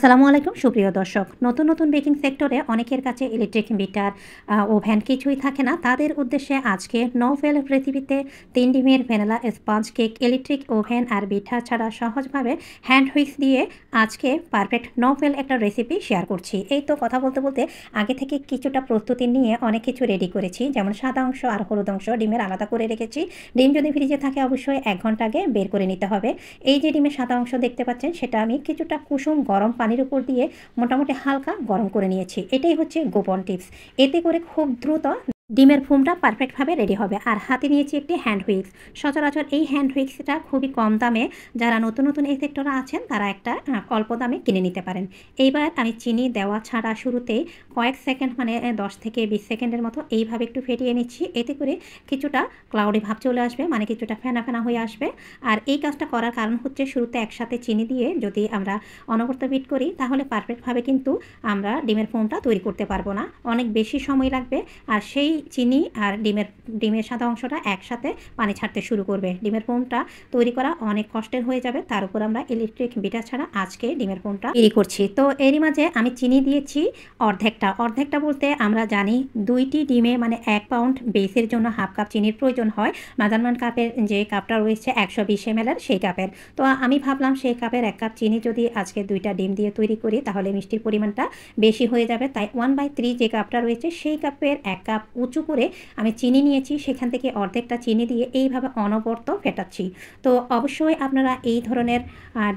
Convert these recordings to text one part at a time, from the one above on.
আসসালামু আলাইকুম সুপ্রিয় দর্শক। নতুন নতুন বেকিং সেক্টরে অনেকের কাছে ইলেকট্রিক বিটার, ওভেন কিছুই থাকে না। তাদের উদ্দেশ্যে আজকে নোভেল পৃথিবীতে ৩ ডিমের vanilla sponge cake electric oven আর বিটা ছাড়া সহজভাবে হ্যান্ড হুইক্স দিয়ে আজকে পারফেক্ট নোভেল একটা রেসিপি শেয়ার করছি। এই তো কথা বলতে বলতে আগে থেকে কিছুটা প্রস্তুতি নিয়ে অনেক কিছু রেডি করেছি, যেমন সাদা অংশ আর হলুদ অংশ ডিমের আলাদা করে রেখেছি। ডিম যদি ফ্রিজে থাকে অবশ্যই ১ ঘন্টা আগে বের করে নিতে হবে। এই যে ডিমের সাদা অংশ দেখতে পাচ্ছেন, সেটা আমি কিছুটা কুসুম গরম পানির উপর দিয়ে মোটামুটি হালকা গরম করে নিয়েছি। এটাই হচ্ছে গোপন টিপস। এতে করে খুব দ্রুত ডিমের ফোমটা পারফেক্টভাবে রেডি হবে। আর হাতে নিয়েছি একটি হ্যান্ড হুইক্স। সচরাচর এই হ্যান্ড হুইক্সটা খুবই কম দামে, যারা নতুন নতুন এই সেক্টরে আছেন তারা একটা অল্প দামে কিনে নিতে পারেন। এইবার আমি চিনি দেওয়া ছাড়া শুরুতেই কয়েক সেকেন্ড, মানে 10 থেকে 20 সেকেন্ডের মতো এইভাবে একটু ফেটিয়ে নিচ্ছি। এতে করে কিছুটা ক্লাউডি ভাব চলে আসবে, মানে কিছুটা ফেনা ফেনা হয়ে আসবে। আর এই কাজটা করার কারণ হচ্ছে, শুরুতে একসাথে চিনি দিয়ে যদি আমরা অনবরত বিট করি তাহলে পারফেক্টভাবে কিন্তু আমরা ডিমের ফোমটা তৈরি করতে পারবো না, অনেক বেশি সময় লাগবে। আর সেই চিনি আর ডিমের সাদা অংশটা একসাথে পানি ছাড়তে শুরু করবে। ডিমের ফোমটা তৈরি করা অনেক কষ্টের হয়ে যাবে। তার উপর আমরা ইলেকট্রিক বিটার ছাড়া আজকে ডিমের ফোমটা তৈরি করছি। তো এরই মাঝে আমি চিনি দিয়েছি অর্ধেকটা বলতে আমরা জানি 2টি ডিমে মানে 1 পাউন্ড বেসের জন্য হাফ কাপ চিনির প্রয়োজন হয়। মেজারমেন্ট কাপের যে কাপটা রয়েছে 120 ml সেই কাপের। তো আমি ভাবলাম সেই কাপের 1 কাপ চিনি যদি আজকে 2টা ডিম দিয়ে তৈরি করি তাহলে মিষ্টির পরিমাণটা বেশি হয়ে যাবে। তাই 1/3 যে কাপটা রয়েছে সেই কাপের 1 কাপ উঁচু করে আমি চিনি নিয়েছি, সেখান থেকে অর্ধেকটা চিনি দিয়ে এইভাবে অনবরত ফেটাচ্ছি। তো অবশ্যই আপনারা এই ধরনের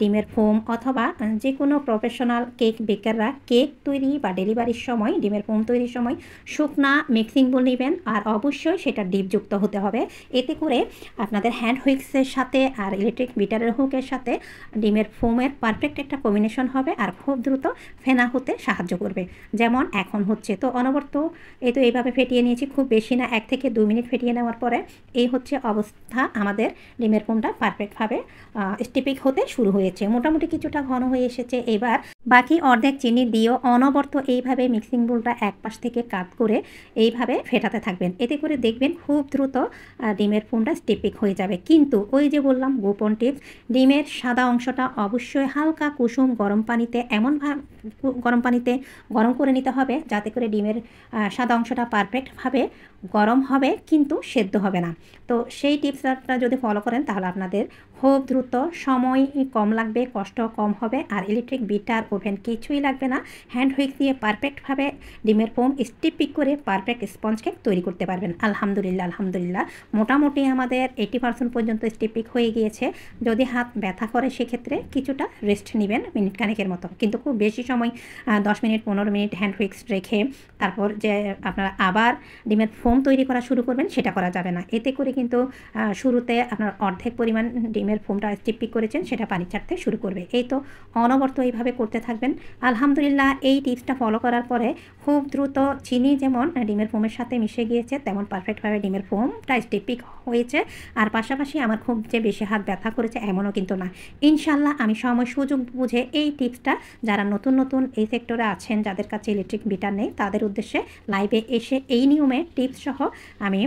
ডিমের ফোম অথবা যে কোনো প্রফেশনাল কেক বেকাররা কেক তৈরি বা ডেলিভারির সময় ডিমের ফোম তৈরির সময় শুকনা মিক্সিং বোল নেবেন, আর অবশ্যই সেটা ডিপযুক্ত হতে হবে। এতে করে আপনাদের হ্যান্ড হুইক্সের সাথে আর ইলেকট্রিক বিটারের হুকের সাথে ডিমের ফোমের পারফেক্ট একটা কম্বিনেশন হবে আর খুব দ্রুত ফেনা হতে সাহায্য করবে, যেমন এখন হচ্ছে। তো অনবরত এই তো এইভাবে ফেটিয়ে নিয়েছি, খুব বেশি না, 1 থেকে 2 মিনিট ফেটিয়ে নেওয়ার পরে এই হচ্ছে অবস্থা। আমাদের ডিমের ফোমটা পারফেক্টভাবে স্টিপিক হতে শুরু হয়েছে, মোটামুটি কিছুটা ঘন হয়ে এসেছে। এবার বাকি অর্ধেক চিনি দিয়েও অনবরত এইভাবে মিক্সিং বোলটা এক পাশ থেকে কাত করে এইভাবে ফেটাতে থাকবেন। এতে করে দেখবেন খুব দ্রুত ডিমের ফোমটা স্টিপিক হয়ে যাবে। কিন্তু ওই যে বললাম গোপন টিপস, ডিমের সাদা অংশটা অবশ্যই হালকা কুসুম গরম পানিতে গরম করে নিতে হবে, যাতে করে ডিমের সাদা অংশটা পারফেক্টভাবে গরম হবে কিন্তু সেদ্ধ হবে না। তো সেই টিপসটা যদি ফলো করেন তাহলে আপনাদের খুব দ্রুত, সময় কম লাগবে, কষ্ট কম হবে, আর ইলেকট্রিক বিটার ওভেন কিছুই লাগবে না। হ্যান্ড হুইক দিয়ে পারফেক্টভাবে ডিমের ফোম স্টিপিক করে পারফেক্ট স্পঞ্জ কেক তৈরি করতে পারবেন। আলহামদুলিল্লাহ মোটামুটি আমাদের 80% পর্যন্ত স্টিপিক হয়ে গিয়েছে। যদি হাত ব্যথা করে সেক্ষেত্রে কিছুটা রেস্ট নেবেন মিনিট খানেকের মতো, কিন্তু খুব বেশি সময় 10 মিনিট 15 মিনিট হ্যান্ড হুইক্স রেখে তারপর যে আপনারা আবার ডিমের ফোম তৈরি করা শুরু করবেন সেটা করা যাবে না। এতে করে কিন্তু শুরুতে আপনার অর্ধেক পরিমাণ ডিমের ফোমটা স্টিপিক করেছেন সেটা পানি ছাড়তে শুরু করবে। এই তো অনবরত এইভাবে করতে থাকবেন। আলহামদুলিল্লাহ এই টিপসটা ফলো করার পরে খুব দ্রুত চিনি যেমন ডিমের ফোমের সাথে মিশে গিয়েছে, তেমন পারফেক্টভাবে ডিমের ফোমটা স্টিপিক হয়েছে। আর পাশাপাশি আমার খুব যে বেশি হাত ব্যথা করেছে এমনও কিন্তু না। ইনশাল্লাহ আমি সময় সুযোগ বুঝে এই টিপসটা যারা নতুন এই সেক্টরে আছেন, যাদের কাছে ইলেকট্রিক বিটার নেই, তাদের উদ্দেশ্যে লাইভে এসে এই নিয়মে টিপস সহ আমি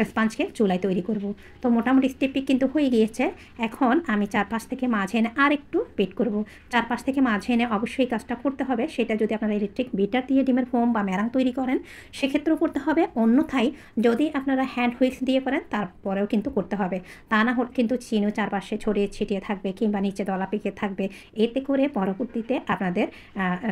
স্পঞ্জ কেক চুলায় তৈরি করব। তো মোটামুটি স্টিপিক কিন্তু হয়ে গিয়েছে। এখন আমি 4-5 থেকে মাঝে এনে আর একটু বিট করব। 4-5 থেকে মাঝে এনে অবশ্যই কাজটা করতে হবে। সেটা যদি আপনারা ইলেকট্রিক বিটার দিয়ে ডিমের ফোম বা ম্যারাং তৈরি করেন সেক্ষেত্রেও করতে হবে, অন্যথায় যদি আপনারা হ্যান্ড হুইক্স দিয়ে করেন তারপরেও কিন্তু করতে হবে। তা না হলে কিন্তু চিনিও চারপাশে ছড়িয়ে ছিটিয়ে থাকবে কিংবা নিচে দলা পেকে থাকবে। এতে করে পরবর্তীতে আপনাদের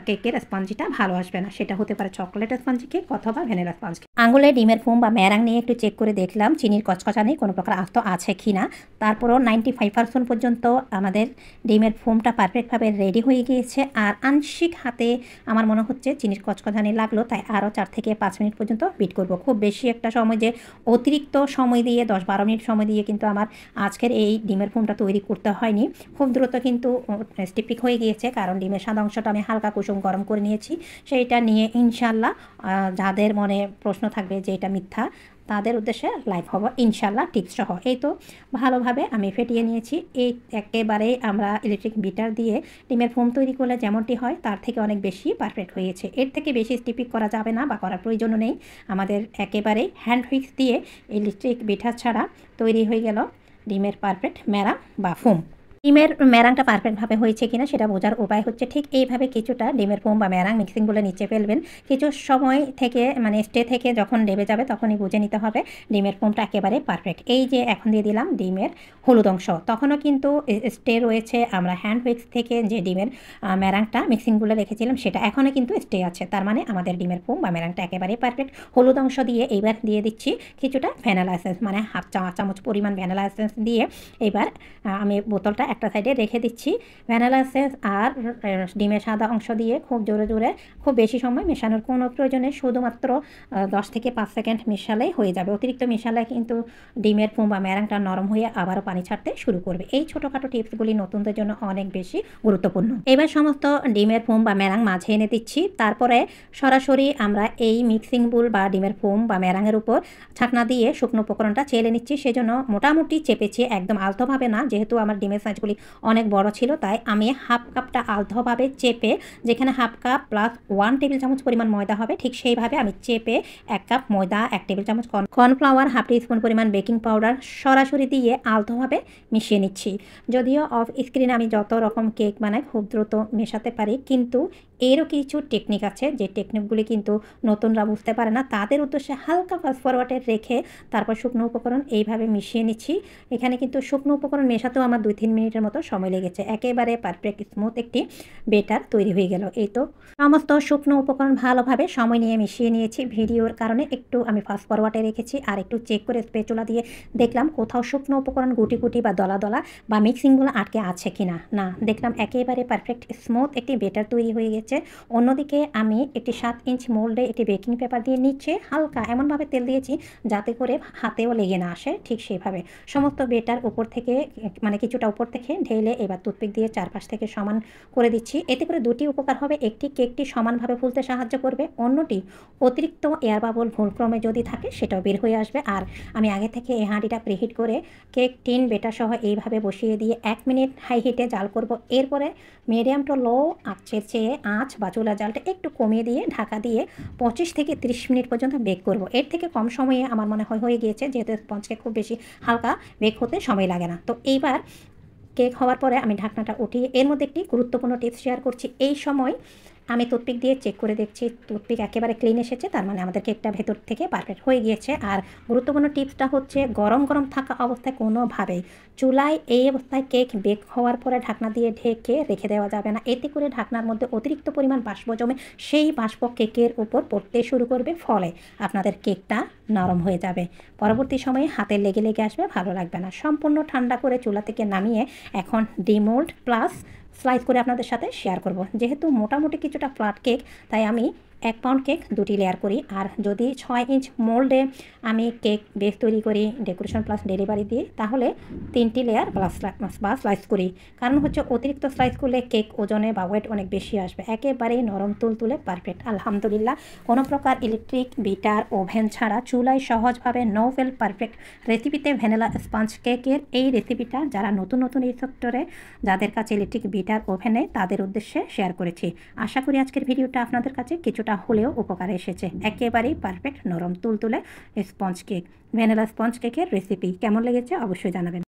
কেকের স্পঞ্জিটা ভালো আসবে না। সেটা হতে পারে চকলেট স্পঞ্জি কেক অথবা ভ্যানিলা স্পঞ্জ কেক। আঙুলে ডিমের ফোম বা ম্যারাং নিয়ে একটু চেক করে দেখলাম চিনির কচকচানি কোনো প্রকার আস্ত আছে কি না। তারপরও 95% পর্যন্ত আমাদের ডিমের ফোমটা পারফেক্টভাবে রেডি হয়ে গিয়েছে। আর আংশিক হাতে আমার মনে হচ্ছে চিনির কচকচানি লাগলো, তাই আরও 4 থেকে 5 মিনিট পর্যন্ত বিট করব। খুব বেশি একটা সময় যে অতিরিক্ত সময় দিয়ে 10-12 মিনিট সময় দিয়ে কিন্তু আমার আজকের এই ডিমের ফোমটা তৈরি করতে হয়নি। খুব দ্রুত কিন্তু স্টিপিক হয়ে গিয়েছে, কারণ ডিমের সাদা অংশটা আমি হালকা কুসুম গরম করে নিয়েছি। সেইটা নিয়ে ইনশাল্লাহ যাদের মনে প্রশ্ন থাকবে যে এটা মিথ্যা, তাদের উদ্দেশ্যে লাইভ হব ইনশাল্লাহ টিপস সহ। এই তো ভালোভাবে আমি ফেটিয়ে নিয়েছি। এই একেবারেই আমরা ইলেকট্রিক বিটার দিয়ে ডিমের ফোম তৈরি করলে যেমনটি হয় তার থেকে অনেক বেশি পারফেক্ট হয়েছে। এর থেকে বেশি স্টিপিক করা যাবে না বা করার প্রয়োজনও নেই। আমাদের একেবারেই হ্যান্ড হুইক্স দিয়ে ইলেকট্রিক বিটার ছাড়া তৈরি হয়ে গেল ডিমের পারফেক্ট ম্যারা বা ফোম। ডিমের ম্যারাংটা পারফেক্টভাবে হয়েছে কিনা সেটা বোঝার উপায় হচ্ছে ঠিক এইভাবে কিছুটা ডিমের ফোম বা ম্যারাং মিক্সিং বলে নিচে ফেলবেন। কিছু সময় থেকে মানে স্টে থেকে যখন ডেবে যাবে তখনই বুঝে নিতে হবে ডিমের ফোমটা একেবারে পারফেক্ট। এই যে এখন দিয়ে দিলাম ডিমের হলুদ অংশ, তখনও কিন্তু স্টে রয়েছে। আমরা হ্যান্ড উইক্স থেকে যে ডিমের ম্যারাংটা মিক্সিং বলে রেখেছিলাম সেটা এখনও কিন্তু স্টে আছে, তার মানে আমাদের ডিমের ফোম বা ম্যারাংটা একেবারে পারফেক্ট। হলুদ অংশ দিয়ে এইবার দিয়ে দিচ্ছি কিছুটা ভ্যানিলা এসেন্স, মানে হাফ চামচ পরিমাণ ভ্যানিলা এসেন্স দিয়ে এইবার আমি বোতলটা একটা সাইডে রেখে দিচ্ছি। ভ্যানিলা এসেন্স আর ডিমের সাদা অংশ দিয়ে খুব জোরে জোরে খুব বেশি সময় মেশানোর কোনো প্রয়োজন নেই, শুধুমাত্র 10 থেকে 5 সেকেন্ড মেশালেই হয়ে যাবে। অতিরিক্ত মেশালে কিন্তু ডিমের ফোম বা ম্যারাংটা নরম হয়ে আবারও পানি ছাড়তে শুরু করবে। এই ছোটোখাটো টিপসগুলি নতুনদের জন্য অনেক বেশি গুরুত্বপূর্ণ। এবার সমস্ত ডিমের ফোম বা ম্যারাং মাঝে এনে দিচ্ছি, তারপরে সরাসরি আমরা এই মিক্সিং বুল বা ডিমের ফোম বা ম্যারাংয়ের উপর ছাকনা দিয়ে শুকনো উপকরণটা চেলে নিচ্ছি। সেজন্য মোটামুটি চেপেছি, একদম আলতোভাবে না, যেহেতু আমার ডিমের সাইজগুলি অনেক বড় ছিল তাই আমি হাফ কাপটা আলতোভাবে চেপে, যেখানে হাফ কাপ প্লাস 1 টেবিল চামচ পরিমাণ ময়দা হবে ঠিক সেইভাবে আমি চেপে 1 কাপ ময়দা, 1 টেবিল চামচ কর্নফ্লাওয়ার, হাফ টিস্পুন পরিমাণ বেকিং পাউডার সরাসরি দিয়ে আলতোভাবে মিশিয়ে নিচ্ছি। যদিও অফ স্ক্রিনে আমি যত রকম কেক বানাই খুব দ্রুত মেশাতে পারি, কিন্তু এরও কিছু টেকনিক আছে যে টেকনিকগুলি কিন্তু নতুনরা বুঝতে পারে না। তাদের উদ্দেশ্যে হালকা ফাস্ট ফরওয়ার্ডে রেখে তারপর শুকনো উপকরণ এইভাবে মিশিয়ে নিচ্ছি। এখানে কিন্তু শুকনো উপকরণ মেশাতেও আমার 2-3 মিনিটের মতো সময় লেগেছে। একেবারে পারফেক্ট স্মুথ একটি বেটার তৈরি হয়ে গেল। এই তো সমস্ত শুকনো উপকরণ ভালোভাবে সময় নিয়ে মিশিয়ে নিয়েছি। ভিডিওর কারণে একটু আমি ফাস্ট ফরওয়ার্ডে রেখেছি আর একটু চেক করে স্প্যাচুলা দিয়ে দেখলাম কোথাও শুকনো উপকরণ গুটি গুটি বা দলা দলা বা মিক্সিংগুলো আটকে আছে কিনা। না, দেখলাম একেবারে পারফেক্ট স্মুথ একটি বেটার তৈরি হয়ে গেছে। অন্যদিকে আমি একটি 7 ইঞ্চ মোল্ডে একটি বেকিং পেপার দিয়ে নিচে হালকা এমনভাবে তেল দিয়েছি যাতে করে হাতেও লেগে না আসে, ঠিক সেইভাবে সমস্ত বেটার উপর থেকে মানে কিছুটা উপর থেকে ঢেলে এবার টুথপিক দিয়ে চারপাশ থেকে সমান করে দিচ্ছি। এতে করে দুটি উপকার হবে, একটি কেকটি সমানভাবে ফুলতে সাহায্য করবে, অন্যটি অতিরিক্ত এয়ার বাবল ভুলক্রমে যদি থাকে সেটাও বের হয়ে আসবে। আর আমি আগে থেকে এই হাঁড়িটা প্রিহিট করে কেক টিন বেটার সহ এইভাবে বসিয়ে দিয়ে 1 মিনিট হাই হিটে জাল করব। এরপরে মিডিয়াম টু লো আঁচের চেয়ে আঁচ বা চুলার জালটা একটু কমিয়ে দিয়ে ঢাকা দিয়ে 25 থেকে 30 মিনিট পর্যন্ত বেক করব। এর থেকে কম সময়ে আমার মনে হয় হয়ে গিয়েছে, যেহেতু স্পঞ্জ কেক খুব বেশি হালকা বেক হতে সময় লাগে না। তো এইবার কেক হওয়ার পরে আমি ঢাকনাটা উঠিয়ে এর মধ্যে একটি গুরুত্বপূর্ণ টিপস শেয়ার করছি। এই সময় আমি টুথপিক দিয়ে চেক করে দেখছি টুথপিক একেবারে ক্লিন এসেছে, তার মানে আমাদের কেকটা ভেতর থেকে পারফেক্ট হয়ে গিয়েছে। আর গুরুত্বপূর্ণ টিপসটা হচ্ছে গরম গরম থাকা অবস্থায় কোনোভাবেই চুলায় এই অবস্থায় কেক বেক হওয়ার পরে ঢাকনা দিয়ে ঢেকে রেখে দেওয়া যাবে না। এতে করে ঢাকনার মধ্যে অতিরিক্ত পরিমাণ বাষ্প জমে সেই বাষ্প কেকের উপর পড়তে শুরু করবে, ফলে আপনাদের কেকটা নরম হয়ে যাবে। পরবর্তী সময়ে হাতে লেগে লেগে আসবে, ভালো লাগবে না। সম্পূর্ণ ঠান্ডা করে চুলা থেকে নামিয়ে এখন ডিমোল্ড প্লাস স্লাইস করে আপনাদের সাথে শেয়ার করব। যেহেতু মোটামুটি কিছুটা ফ্ল্যাট কেক তাই আমি 1 পাউন্ড কেক 2টি লেয়ার করি। আর যদি 6 ইঞ্চ মোল্ডে আমি কেক বেস তৈরি করি ডেকোরেশন প্লাস ডেলিভারি দিয়ে, তাহলে 3টি লেয়ার বা স্লাইস করি। কারণ হচ্ছে অতিরিক্ত স্লাইস করলে কেক ওজনে বা ওয়েট অনেক বেশি আসবে। একেবারেই নরম তুলতুলে পারফেক্ট আলহামদুলিল্লাহ। কোনো প্রকার ইলেকট্রিক বিটার ওভেন ছাড়া চুলায় সহজভাবে নো ফেল পারফেক্ট রেসিপিতে ভ্যানিলা স্পঞ্জ কেকের এই রেসিপিটা যারা নতুন নতুন এই সেক্টরে যাদের কাছে ইলেকট্রিক বিটার ওভেন নেই তাদের উদ্দেশ্যে শেয়ার করেছি। আশা করি আজকের ভিডিওটা আপনাদের কাছে কিছুটা হলেও উপকারে এসেছে। একেবারেই পারফেক্ট নরম তুলতুলে স্পঞ্জ কেক, ভ্যানিলা স্পঞ্জ কেকের রেসিপি কেমন লেগেছে অবশ্যই জানাবেন।